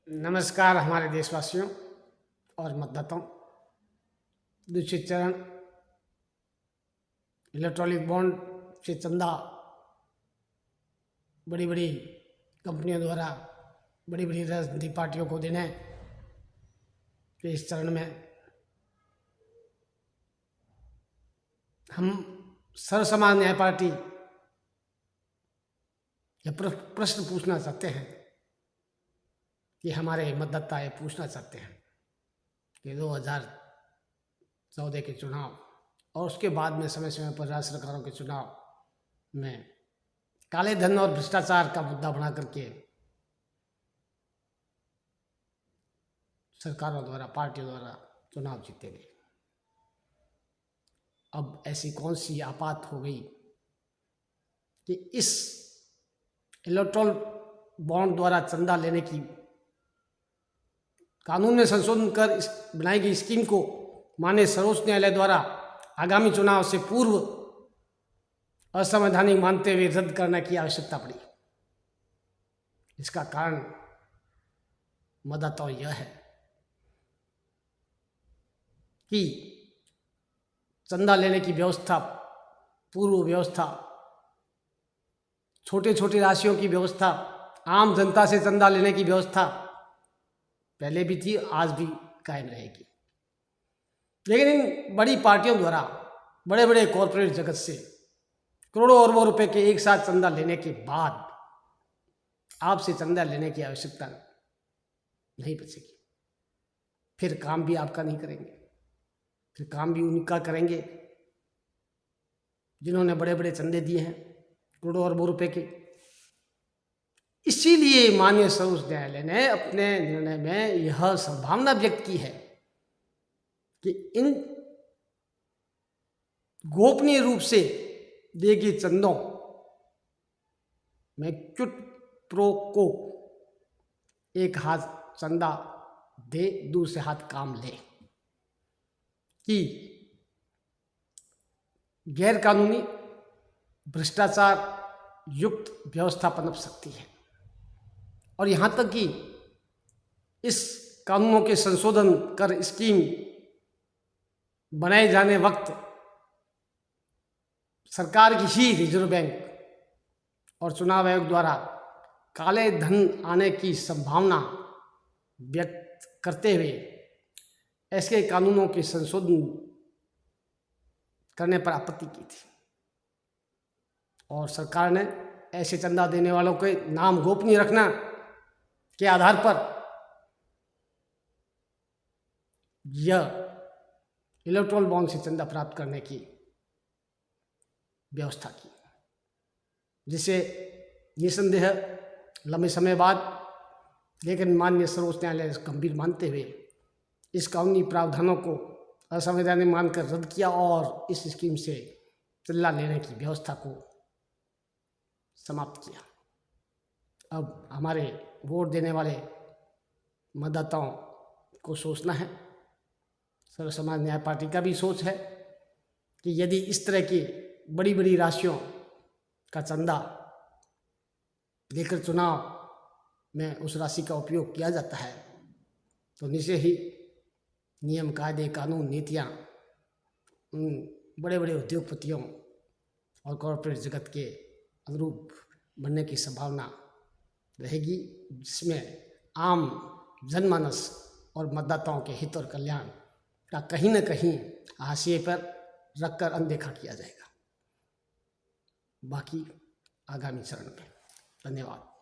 नमस्कार हमारे देशवासियों और मतदाताओं। दूषित चरण इलेक्ट्रॉनिक बॉन्ड से चंदा बड़ी बड़ी कंपनियों द्वारा बड़ी बड़ी राजनीतिक पार्टियों को देने के इस चरण में हम सर्व समाज न्याय पार्टी यह प्रश्न पूछना चाहते हैं कि हमारे मतदाता ये पूछना चाहते हैं कि 2014 के चुनाव और उसके बाद में समय समय पर राज्य सरकारों के चुनाव में काले धन और भ्रष्टाचार का मुद्दा बना करके सरकारों द्वारा पार्टियों द्वारा चुनाव जीते गए। अब ऐसी कौन सी आपात हो गई कि इस इलेक्ट्रॉल बॉन्ड द्वारा चंदा लेने की कानून में संशोधन कर इस बनाई गई स्कीम को माननीय सर्वोच्च न्यायालय द्वारा आगामी चुनाव से पूर्व असंवैधानिक मानते हुए रद्द करने की आवश्यकता पड़ी। इसका कारण मतदाताओं यह है कि चंदा लेने की व्यवस्था, पूर्व व्यवस्था, छोटे छोटे राशियों की व्यवस्था, आम जनता से चंदा लेने की व्यवस्था पहले भी थी, आज भी कायम रहेगी। लेकिन इन बड़ी पार्टियों द्वारा बड़े बड़े कॉरपोरेट जगत से करोड़ों अरबों रुपए के एक साथ चंदा लेने के बाद आपसे चंदा लेने की आवश्यकता नहीं बचेगी। फिर काम भी आपका नहीं करेंगे, फिर काम भी उनका करेंगे जिन्होंने बड़े बड़े चंदे दिए हैं करोड़ों अरबों रुपए के। इसीलिए माननीय सर्वोच्च न्यायालय ने अपने निर्णय में यह संभावना व्यक्त की है कि इन गोपनीय रूप से दिए गए चंदों में क्विड प्रो को, एक हाथ चंदा दे दूसरे हाथ काम ले, कि गैर कानूनी भ्रष्टाचार युक्त व्यवस्था पनप सकती है। और यहाँ तक कि इस कानूनों के संशोधन कर स्कीम बनाए जाने वक्त सरकार की ही रिजर्व बैंक और चुनाव आयोग द्वारा काले धन आने की संभावना व्यक्त करते हुए ऐसे कानूनों के संशोधन करने पर आपत्ति की थी। और सरकार ने ऐसे चंदा देने वालों के नाम गोपनीय रखना के आधार पर यह इलेक्ट्रॉल बॉन्ड से चंदा प्राप्त करने की व्यवस्था की, जिसे निसंदेह लंबे समय बाद, लेकिन माननीय सर्वोच्च न्यायालय गंभीर मानते हुए इस कानूनी प्रावधानों को असंवैधानिक मानकर रद्द किया और इस स्कीम से चंदा लेने की व्यवस्था को समाप्त किया। अब हमारे वोट देने वाले मतदाताओं को सोचना है, सर्व समाज न्याय पार्टी का भी सोच है कि यदि इस तरह की बड़ी बड़ी राशियों का चंदा लेकर चुनाव में उस राशि का उपयोग किया जाता है तो निश्चय ही नियम, कायदे, कानून, नीतियाँ उन बड़े बड़े उद्योगपतियों और कॉरपोरेट जगत के अनुरूप बनने की संभावना रहेगी, जिसमें आम जनमानस और मतदाताओं के हित और कल्याण का कहीं न कहीं हाशिए पर रखकर अनदेखा किया जाएगा। बाकी आगामी चरण में। धन्यवाद।